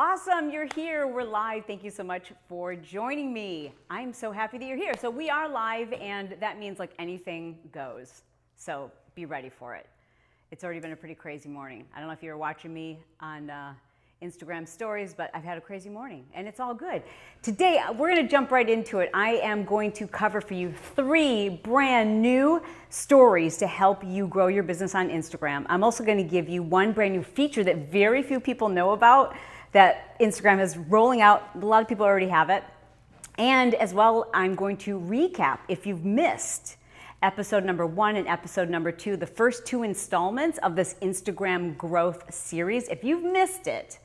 Awesome, you're here. We're live. Thank you so much for joining me. I'm so happy that you're here. So we are live, and that means like anything goes. So be ready for it. It's already been a pretty crazy morning. I don't know if you were watching me on Instagram stories, but I've had a crazy morning, and it's all good. Today, we're going to jump right into it. I am going to cover for you 3 brand new stories to help you grow your business on Instagram. I'm also going to give you 1 brand new feature that very few people know about that Instagram is rolling out. A lot of people already have it. And as well, I'm going to recap if you've missed episode number 1 and episode number 2, the first 2 installments of this Instagram growth series. If you've missed it,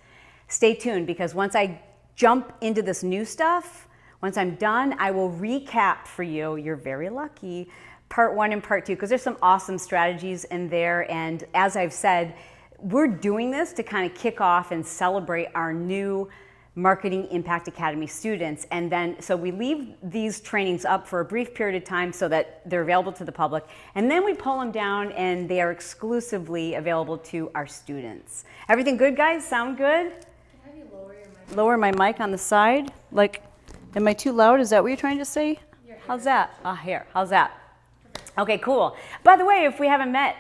stay tuned, because once I jump into this new stuff, once I'm done, I will recap for you. You're very lucky. Part 1 and part 2, because there's some awesome strategies in there. And as I've said, we're doing this to kind of kick off and celebrate our new Marketing Impact Academy students. And then, so we leave these trainings up for a brief period of time so that they're available to the public. And then we pull them down and they are exclusively available to our students. Everything good, guys? Sound good? Can I have you lower your mic? Lower my mic on the side? Like, am I too loud? Is that what you're trying to say? How's that? Here, how's that? Okay, cool. By the way, if we haven't met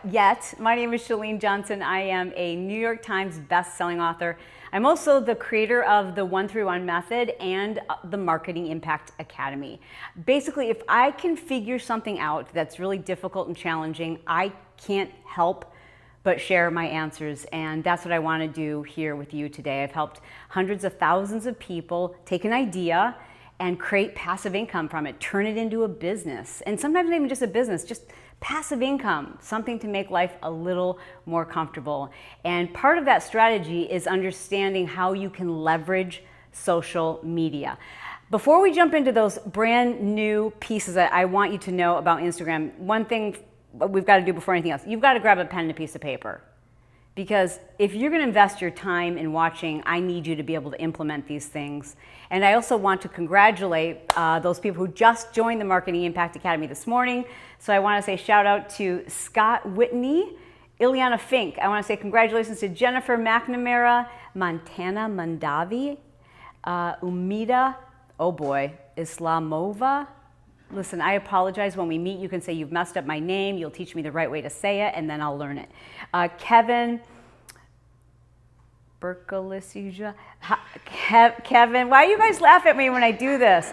yet, my name is Chalene Johnson. I am a New York Times best-selling author. I'm also the creator of the 1-3-1 method and the Marketing Impact Academy. Basically, if I can figure something out that's really difficult and challenging, I can't help but share my answers. And that's what I want to do here with you today. I've helped hundreds of thousands of people take an idea and create passive income from it, turn it into a business. And sometimes not even just a business, just passive income, something to make life a little more comfortable. And part of that strategy is understanding how you can leverage social media. Before we jump into those brand new pieces that I want you to know about Instagram, one thing we've got to do before anything else, you've got to grab a pen and a piece of paper. Because if you're going to invest your time in watching, I need you to be able to implement these things. And I also want to congratulate those people who just joined the Marketing Impact Academy this morning. So I want to say shout out to Scott Whitney, Ileana Fink. I want to say congratulations to Jennifer McNamara, Montana Mandavi, Umida, oh boy, Islamova. Listen, I apologize. When we meet, you can say you've messed up my name. You'll teach me the right way to say it, and then I'll learn it. Kevin Berkelisia. Kevin, why do you guys laugh at me when I do this?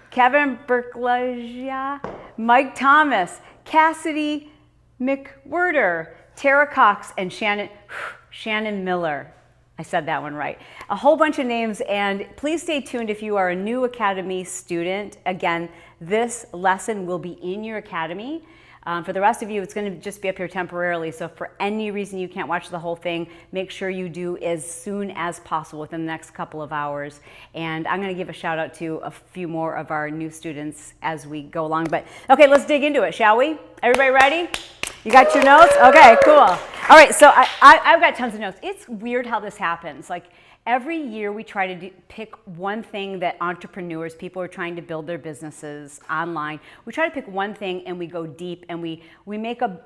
Kevin Berkelisia, Mike Thomas, Cassidy McWhirter, Tara Cox, and Shannon Miller. I said that one right. A whole bunch of names, and please stay tuned if you are a new Academy student. Again, this lesson will be in your Academy. For the rest of you, it's going to just be up here temporarily, so if for any reason you can't watch the whole thing, make sure you do as soon as possible within the next couple of hours. And I'm going to give a shout out to a few more of our new students as we go along. But okay, let's dig into it, shall we? Everybody ready? You got your notes? Okay, cool. All right, so I've got tons of notes. It's weird how this happens. Like every year we try to pick one thing that entrepreneurs, people are trying to build their businesses online. We try to pick one thing and we go deep and we make a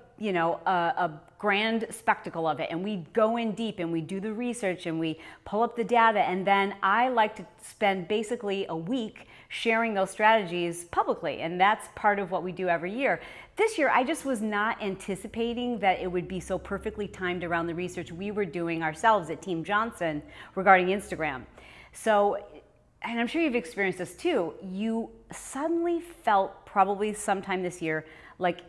grand spectacle of it, and we go in deep and we do the research and we pull up the data, and then I like to spend basically a week sharing those strategies publicly, and that's part of what we do every year. This year, I just was not anticipating that it would be so perfectly timed around the research we were doing ourselves at Team Johnson regarding Instagram. So, and I'm sure you've experienced this too, you suddenly felt probably sometime this year like,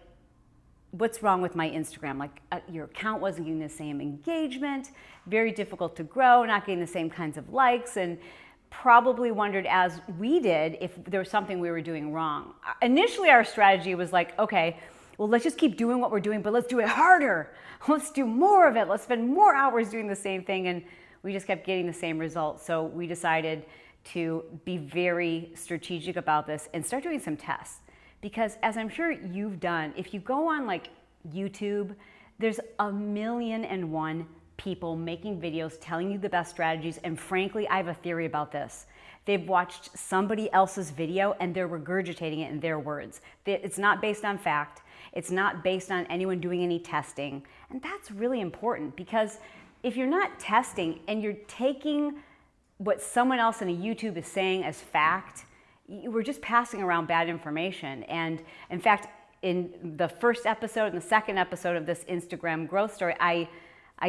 what's wrong with my Instagram? Like your account wasn't getting the same engagement, very difficult to grow, not getting the same kinds of likes, and probably wondered, as we did, if there was something we were doing wrong. Initially, our strategy was like, okay, well, let's just keep doing what we're doing, but let's do it harder. Let's do more of it. Let's spend more hours doing the same thing. And we just kept getting the same results. So we decided to be very strategic about this and start doing some tests. Because as I'm sure you've done, if you go on like YouTube, there's 1,000,001 people making videos telling you the best strategies. And frankly, I have a theory about this. They've watched somebody else's video and they're regurgitating it in their words. It's not based on fact. It's not based on anyone doing any testing. And that's really important because if you're not testing and you're taking what someone else in a YouTube is saying as fact, we're just passing around bad information. And in fact, in the first episode and the second episode of this Instagram growth story, I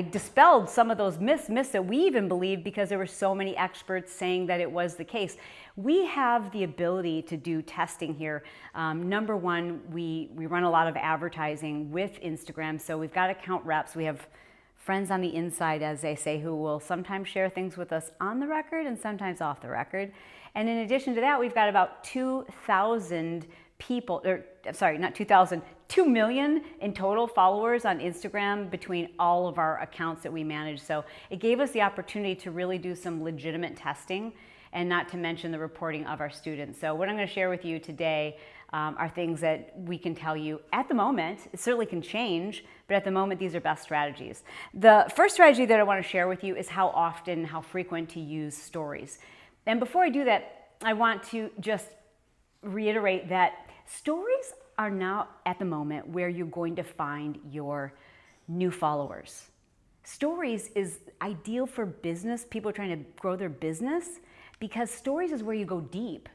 dispelled some of those myths that we even believed because there were so many experts saying that it was the case. We have the ability to do testing here. Number one, we run a lot of advertising with Instagram. So we've got account reps. We have friends on the inside, as they say, who will sometimes share things with us on the record and sometimes off the record. And in addition to that, we've got about 2,000 people, or sorry, not 2,000, 2 million in total followers on Instagram between all of our accounts that we manage. So it gave us the opportunity to really do some legitimate testing, and not to mention the reporting of our students. So what I'm going to share with you today are things that we can tell you at the moment. It certainly can change, but at the moment, these are best strategies. The first strategy that I want to share with you is how often, how frequent to use stories. And before I do that, I want to just reiterate that stories are now at the moment where you're going to find your new followers. Stories is ideal for business, people trying to grow their business, because stories is where you go deep.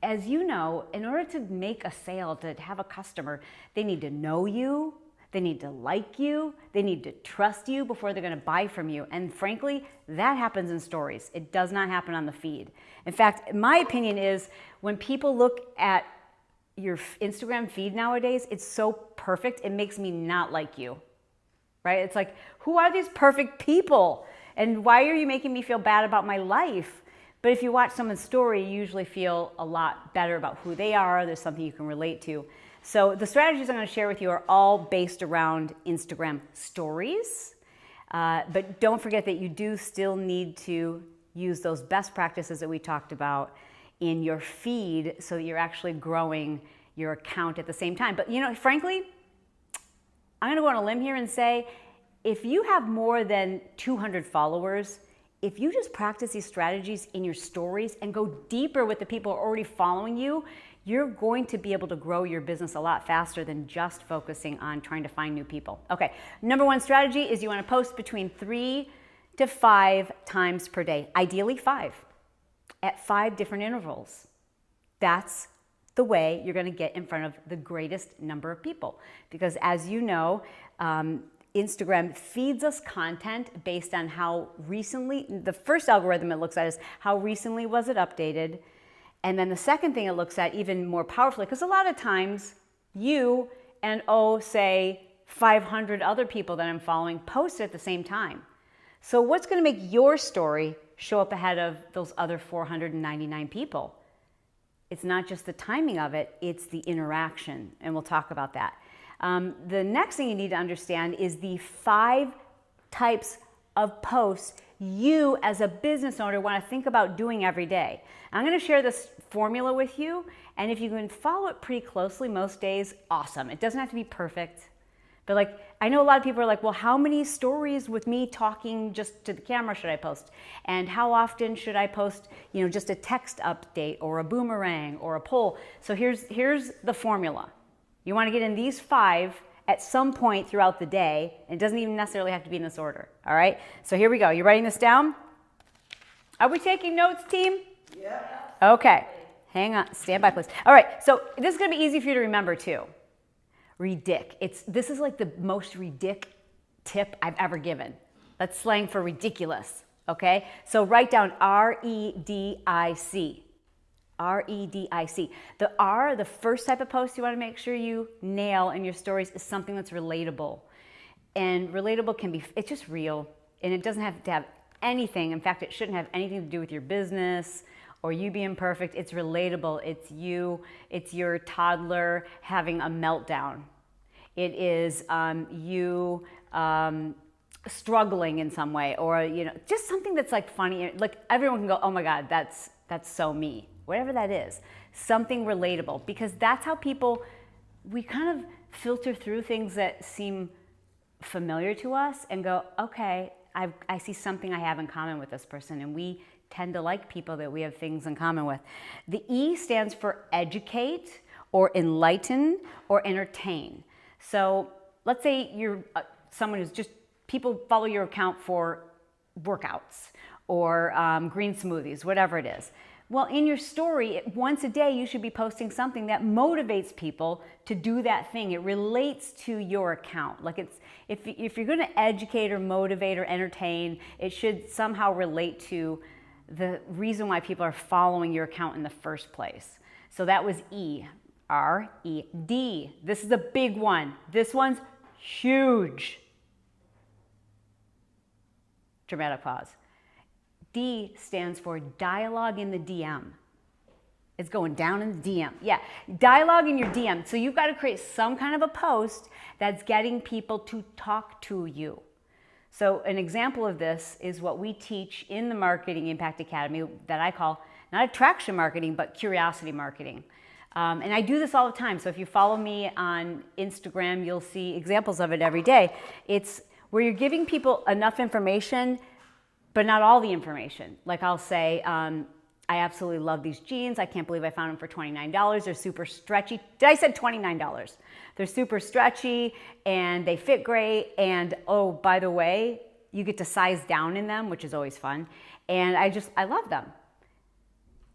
As you know, in order to make a sale, to have a customer, they need to know you, they need to like you, they need to trust you before they're going to buy from you. And frankly, that happens in stories. It does not happen on the feed. In fact, my opinion is when people look at your Instagram feed nowadays, it's so perfect, it makes me not like you, right? It's like, who are these perfect people? And why are you making me feel bad about my life? But if you watch someone's story, you usually feel a lot better about who they are. There's something you can relate to. So the strategies I'm going to share with you are all based around Instagram stories. But don't forget that you do still need to use those best practices that we talked about in your feed so that you're actually growing your account at the same time. But you know, frankly, I'm going to go on a limb here and say, if you have more than 200 followers, if you just practice these strategies in your stories and go deeper with the people who are already following you, you're going to be able to grow your business a lot faster than just focusing on trying to find new people. Okay, number one strategy is you want to post between 3 to 5 times per day, ideally 5, at 5 different intervals. That's the way you're going to get in front of the greatest number of people. Because as you know, Instagram feeds us content based on how recently, the first algorithm it looks at is how recently was it updated. And then the second thing it looks at even more powerfully, because a lot of times you and say 500 other people that I'm following post at the same time. So what's going to make your story show up ahead of those other 499 people? It's not just the timing of it, it's the interaction, and we'll talk about that. The next thing you need to understand is the 5 types of posts you as a business owner want to think about doing every day. I'm going to share this formula with you, and if you can follow it pretty closely most days, awesome. It doesn't have to be perfect. But like, I know a lot of people are like, well, how many stories with me talking just to the camera should I post? And how often should I post, you know, just a text update or a boomerang or a poll? So here's the formula. You want to get in these 5 at some point throughout the day. And it doesn't even necessarily have to be in this order. All right. So here we go. You writing this down? Are we taking notes, team? Yeah. Okay. Hang on. Stand by, please. All right. So this is going to be easy for you to remember too. This is like the most ridic tip I've ever given. That's slang for ridiculous. Okay. So write down R-E-D-I-C. R-E-D-I-C. The R, the first type of post you want to make sure you nail in your stories is something that's relatable. And relatable can be, it's just real. And it doesn't have to have anything. In fact, it shouldn't have anything to do with your business or you being perfect. It's relatable. It's you. It's your toddler having a meltdown. It is you struggling in some way, or you know, just something that's like funny. Like everyone can go, "Oh my God, that's so me." Whatever that is, something relatable, because that's how we kind of filter through things that seem familiar to us and go, okay, I see something I have in common with this person, and we tend to like people that we have things in common with. The E stands for educate or enlighten or entertain. So let's say you're someone who's just people follow your account for workouts or green smoothies, whatever it is. Well, in your story, once a day, you should be posting something that motivates people to do that thing. It relates to your account. Like if you're going to educate or motivate or entertain, it should somehow relate to the reason why people are following your account in the first place. So that was E, R, E, D. This is a big one. This one's huge. Dramatic pause. D stands for dialogue in the DM. It's going down in the DM. Yeah, dialogue in your DM. So you've got to create some kind of a post that's getting people to talk to you. So an example of this is what we teach in the Marketing Impact Academy that I call not attraction marketing, but curiosity marketing. And I do this all the time. So if you follow me on Instagram, you'll see examples of it every day. It's where you're giving people enough information, but not all the information. Like I'll say, I absolutely love these jeans. I can't believe I found them for $29. They're super stretchy. I said $29. They're super stretchy and they fit great. And oh, by the way, you get to size down in them, which is always fun. And I love them.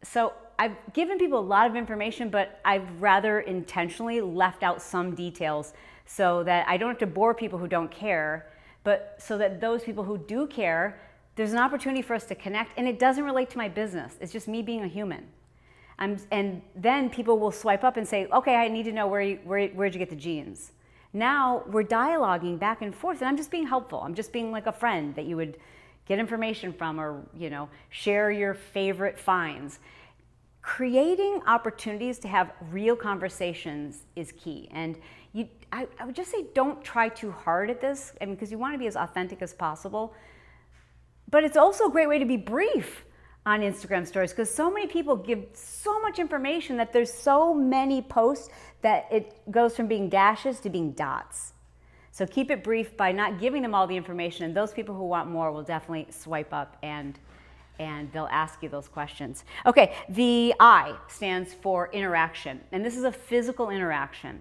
So I've given people a lot of information, but I've rather intentionally left out some details so that I don't have to bore people who don't care, but so that those people who do care, there's an opportunity for us to connect, and it doesn't relate to my business. It's just me being a human. And then people will swipe up and say, okay, I need to know where'd you get the jeans? Now we're dialoguing back and forth, and I'm just being helpful. I'm just being like a friend that you would get information from, or share your favorite finds. Creating opportunities to have real conversations is key. And I would just say don't try too hard at this, because you want to be as authentic as possible. But it's also a great way to be brief on Instagram stories, because so many people give so much information that there's so many posts that it goes from being dashes to being dots. So keep it brief by not giving them all the information, and those people who want more will definitely swipe up and they'll ask you those questions. Okay, the I stands for interaction, and this is a physical interaction.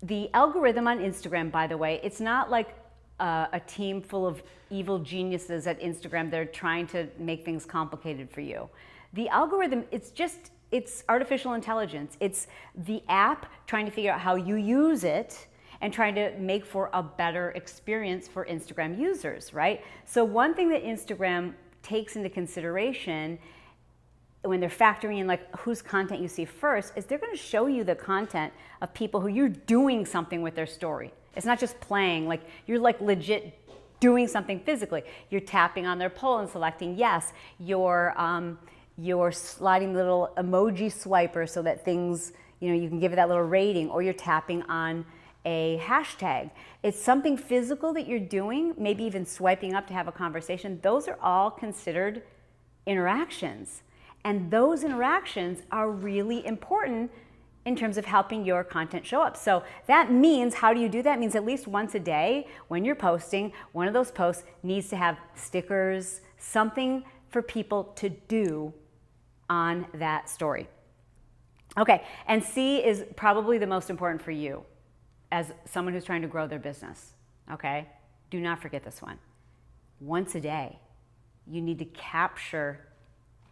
The algorithm on Instagram, by the way, it's not like a team full of evil geniuses at Instagram. They're trying to make things complicated for you. The algorithm, it's artificial intelligence. It's the app trying to figure out how you use it and trying to make for a better experience for Instagram users, right? So one thing that Instagram takes into consideration when they're factoring in like whose content you see first is they're going to show you the content of people who you're doing something with their story. It's not just playing, like you're like legit doing something physically. You're tapping on their poll and selecting yes. You're sliding the little emoji swiper so that things, you can give it that little rating, or you're tapping on a hashtag. It's something physical that you're doing, maybe even swiping up to have a conversation. Those are all considered interactions. And those interactions are really important in terms of helping your content show up. So that means, how do you do that? It means at least once a day when you're posting, one of those posts needs to have stickers, something for people to do on that story. Okay, and C is probably the most important for you as someone who's trying to grow their business, okay? Do not forget this one. Once a day, you need to capture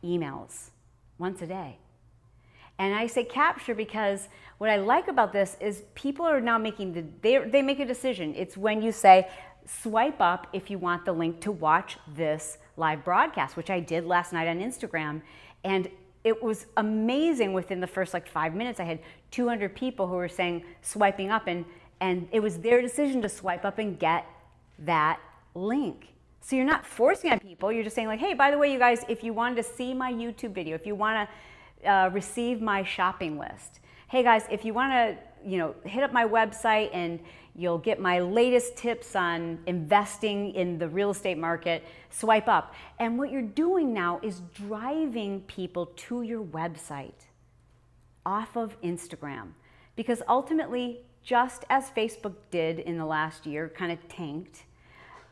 emails once a day. And I say capture because what I like about this is people are now making, they make a decision. It's when you say, swipe up if you want the link to watch this live broadcast, which I did last night on Instagram. And it was amazing. Within the first 5 minutes, I had 200 people who were saying, swiping up, and it was their decision to swipe up and get that link. So you're not forcing on people, you're just saying hey, by the way, you guys, if you wanted to see my YouTube video, if you want to receive my shopping list, hey guys, if you want to, hit up my website and you'll get my latest tips on investing in the real estate market, swipe up. And what you're doing now is driving people to your website off of Instagram. Because ultimately, just as Facebook did in the last year, kind of tanked,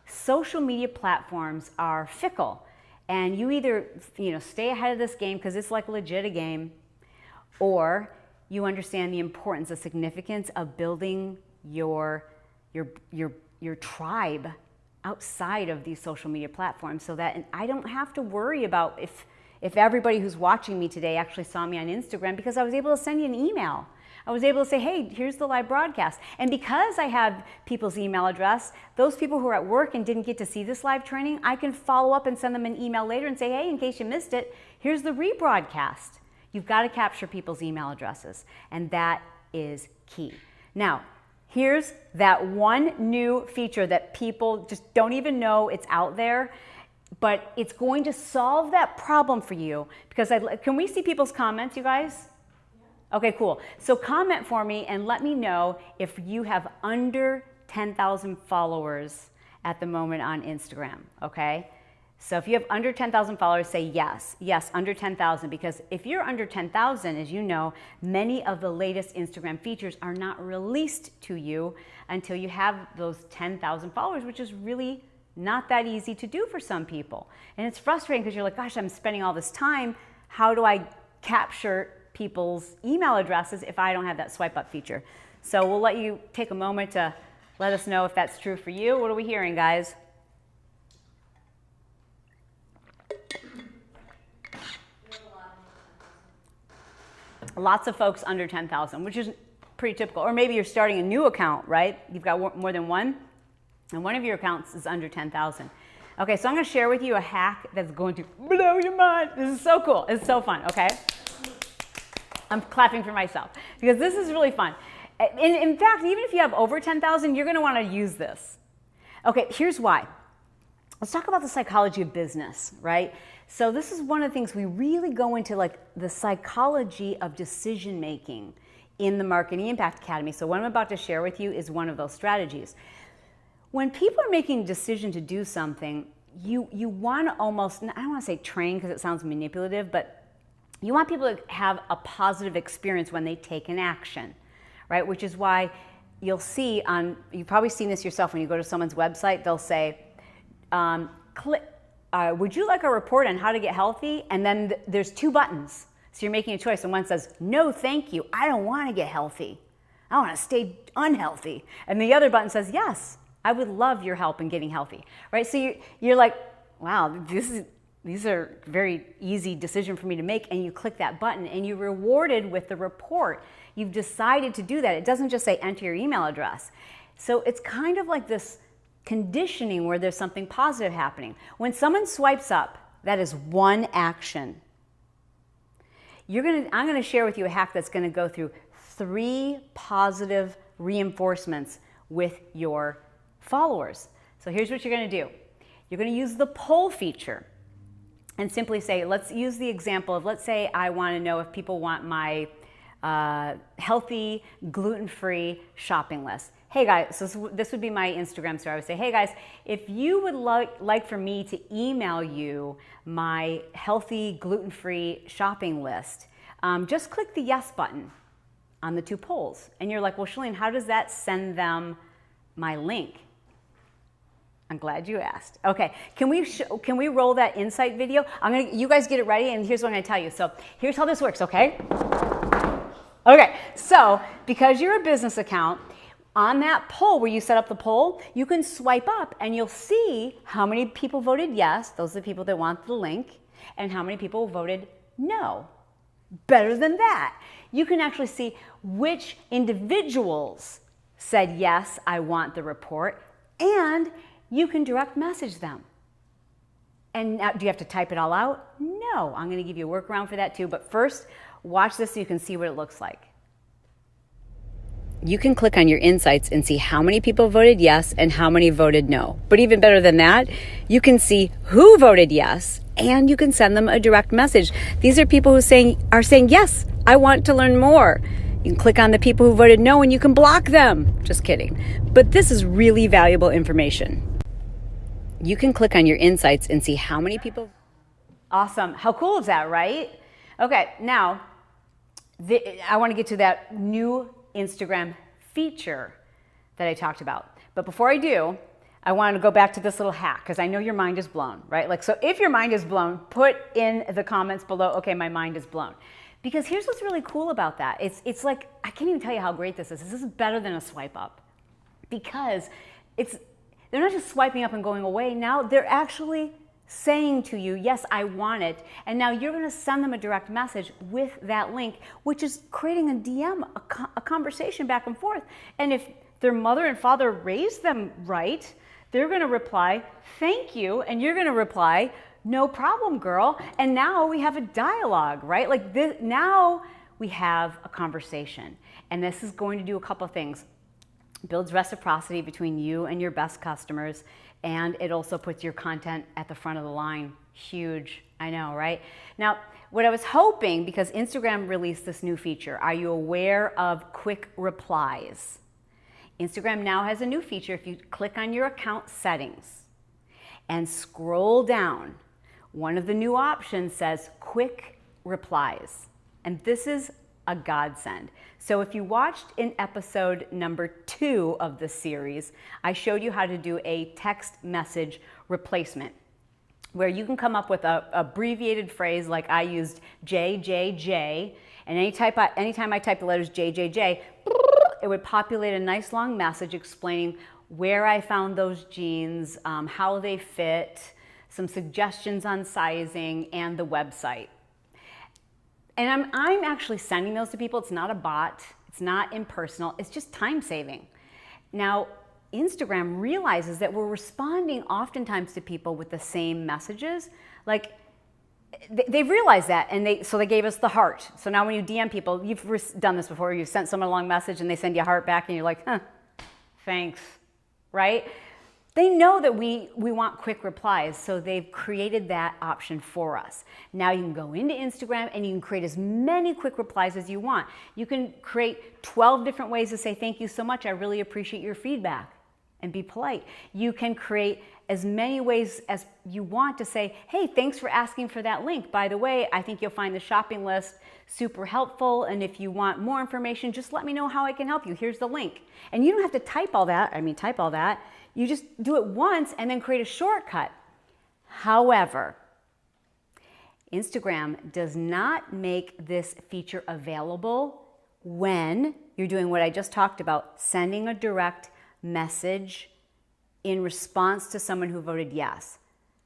social media platforms are fickle. And you either stay ahead of this game because it's like legit a game, or you understand the importance, the significance of building your tribe outside of these social media platforms so that I don't have to worry about if everybody who's watching me today actually saw me on Instagram, because I was able to send you an email. I was able to say, hey, here's the live broadcast. And because I have people's email address, those people who are at work and didn't get to see this live training, I can follow up and send them an email later and say, hey, in case you missed it, here's the rebroadcast. You've got to capture people's email addresses, and that is key. Now, here's that one new feature that people just don't even know it's out there, but it's going to solve that problem for you, because can we see people's comments, you guys? Okay, cool. So comment for me and let me know if you have under 10,000 followers at the moment on Instagram, okay? So if you have under 10,000 followers, say yes. Yes, under 10,000, because if you're under 10,000, as you know, many of the latest Instagram features are not released to you until you have those 10,000 followers, which is really not that easy to do for some people. And it's frustrating because you're like, gosh, I'm spending all this time. How do I capture people's email addresses if I don't have that swipe up feature? So we'll let you take a moment to let us know if that's true for you. What are we hearing, guys? Lots of folks under 10,000, which is pretty typical. Or maybe you're starting a new account, right? You've got more than one, and one of your accounts is under 10,000. Okay, so I'm going to share with you a hack that's going to blow your mind. This is so cool. It's so fun, okay? I'm clapping for myself because this is really fun. In fact, even if you have over 10,000, you're going to want to use this. Okay, here's why. Let's talk about the psychology of business, right? So this is one of the things we really go into, like the psychology of decision making in the Marketing Impact Academy. So what I'm about to share with you is one of those strategies. When people are making a decision to do something, you want to almost, I don't want to say train because it sounds manipulative, but you want people to have a positive experience when they take an action, right? Which is why you'll see you've probably seen this yourself when you go to someone's website, they'll say, would you like a report on how to get healthy? And then there's two buttons. So you're making a choice, and one says, no, thank you. I don't want to get healthy. I want to stay unhealthy. And the other button says, yes, I would love your help in getting healthy, right? So you're like, wow, these are very easy decision for me to make, and you click that button and you're rewarded with the report. You've decided to do that. It doesn't just say enter your email address. So it's kind of like this conditioning where there's something positive happening. When someone swipes up, that is one action. I'm going to share with you a hack that's going to go through 3 positive reinforcements with your followers. So here's what you're going to do. You're going to use the poll feature and simply say, let's use the example of, let's say I want to know if people want my healthy, gluten-free shopping list. Hey guys, so this would be my Instagram story. I would say, hey guys, if you would like for me to email you my healthy, gluten-free shopping list, just click the yes button on the 2 polls. And you're like, well, Chalene, how does that send them my link? I'm glad you asked. Okay, can we roll that insight video? You guys get it ready, and here's what I'm gonna tell you. So here's how this works, okay? Okay, so because you're a business account, on that poll where you set up the poll, you can swipe up and you'll see how many people voted yes, those are the people that want the link, and how many people voted no. Better than that, you can actually see which individuals said yes, I want the report, and you can direct message them. And now, do you have to type it all out? No, I'm going to give you a workaround for that too, but first, watch this so you can see what it looks like. You can click on your insights and see how many people voted yes and how many voted no. But even better than that, you can see who voted yes, and you can send them a direct message. These are people who are saying, yes, I want to learn more. You can click on the people who voted no and you can block them. Just kidding. But this is really valuable information. You can click on your insights and see how many people. Awesome. How cool is that, right? Okay, now I want to get to that new Instagram feature that I talked about. But before I do, I want to go back to this little hack because I know your mind is blown, right? Like, so if your mind is blown, put in the comments below, okay, my mind is blown. Because here's what's really cool about that. It's like, I can't even tell you how great this is. This is better than a swipe up because there's They're not just swiping up and going away. Now they're actually saying to you, yes, I want it. And now you're going to send them a direct message with that link, which is creating a DM, a conversation back and forth. And if their mother and father raised them right, they're going to reply, thank you. And you're going to reply, no problem, girl. And now we have a dialogue, right? Like this, now we have a conversation. And this is going to do a couple of things. Builds reciprocity between you and your best customers, and it also puts your content at the front of the line. Huge, I know, right? Now, what I was hoping, because Instagram released this new feature, are you aware of quick replies? Instagram now has a new feature. If you click on your account settings and scroll down, one of the new options says quick replies. And this is a godsend. So if you watched in episode number 2 of the series, I showed you how to do a text message replacement, where you can come up with an abbreviated phrase like I used JJJ, and anytime I type the letters JJJ, it would populate a nice long message explaining where I found those jeans, how they fit, some suggestions on sizing, and the website. And I'm actually sending those to people. It's not a bot. It's not impersonal. It's just time saving. Now, Instagram realizes that we're responding oftentimes to people with the same messages. Like, they've realized that, and so they gave us the heart. So now when you DM people, you've done this before. You've sent someone a long message, and they send you a heart back, and you're like, huh, thanks, right? They know that we want quick replies, so they've created that option for us. Now you can go into Instagram and you can create as many quick replies as you want. You can create 12 different ways to say thank you so much, I really appreciate your feedback, and be polite. You can create as many ways as you want to say, hey, thanks for asking for that link. By the way, I think you'll find the shopping list super helpful, and if you want more information, just let me know how I can help you. Here's the link. And you don't have to type all that. You just do it once and then create a shortcut. However, Instagram does not make this feature available when you're doing what I just talked about, sending a direct message in response to someone who voted yes.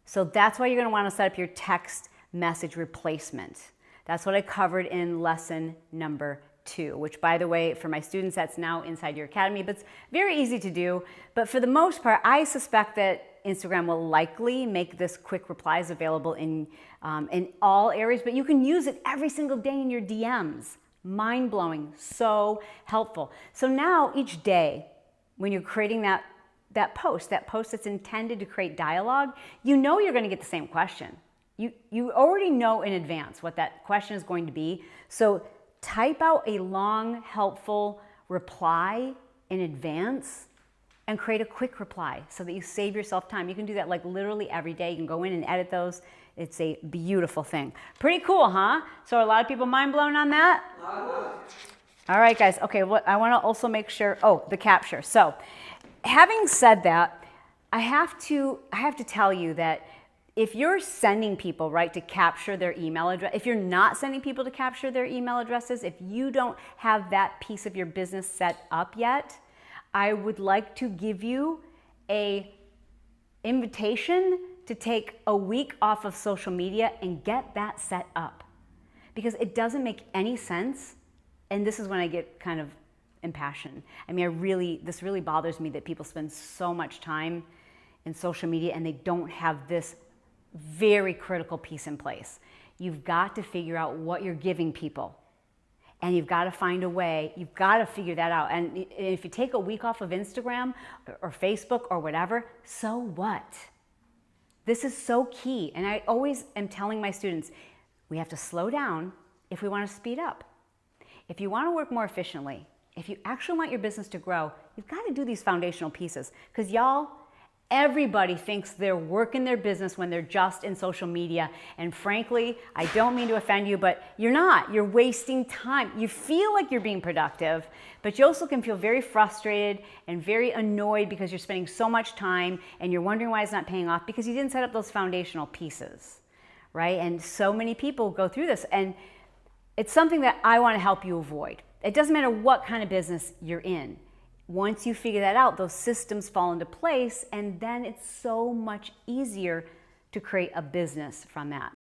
So that's why you're going to want to set up your text message replacement. That's what I covered in lesson number 2, which, by the way, for my students, that's now inside your academy, but it's very easy to do. But for the most part, I suspect that Instagram will likely make this quick replies available in all areas, but you can use it every single day in your DMs. Mind-blowing, so helpful. So now each day, when you're creating that post that's intended to create dialogue, you know you're going to get the same question. You already know in advance what that question is going to be. So type out a long, helpful reply in advance and create a quick reply so that you save yourself time. You can do that like literally every day. You can go in and edit those. It's a beautiful thing. Pretty cool, huh? So a lot of people mind blown on that? All right, guys. Okay, I want to also make sure, the capture. So having said that, I have to tell you that if you're sending people, right, to capture their email address, if you're not sending people to capture their email addresses, if you don't have that piece of your business set up yet, I would like to give you an invitation to take a week off of social media and get that set up. Because it doesn't make any sense, and this is when I get kind of impassioned. I mean, this really bothers me that people spend so much time in social media and they don't have this very critical piece in place. You've got to figure out what you're giving people, and you've got to find a way. You've got to figure that out. And if you take a week off of Instagram or Facebook or whatever, so what? This is so key. And I always am telling my students, we have to slow down if we want to speed up. If you want to work more efficiently, if you actually want your business to grow, you've got to do these foundational pieces. Because y'all, everybody thinks they're working their business when they're just in social media. And frankly, I don't mean to offend you, but you're not. You're wasting time. You feel like you're being productive, but you also can feel very frustrated and very annoyed because you're spending so much time and you're wondering why it's not paying off because you didn't set up those foundational pieces, right? And so many people go through this, and it's something that I want to help you avoid. It doesn't matter what kind of business you're in. once you figure that out, those systems fall into place, and then it's so much easier to create a business from that.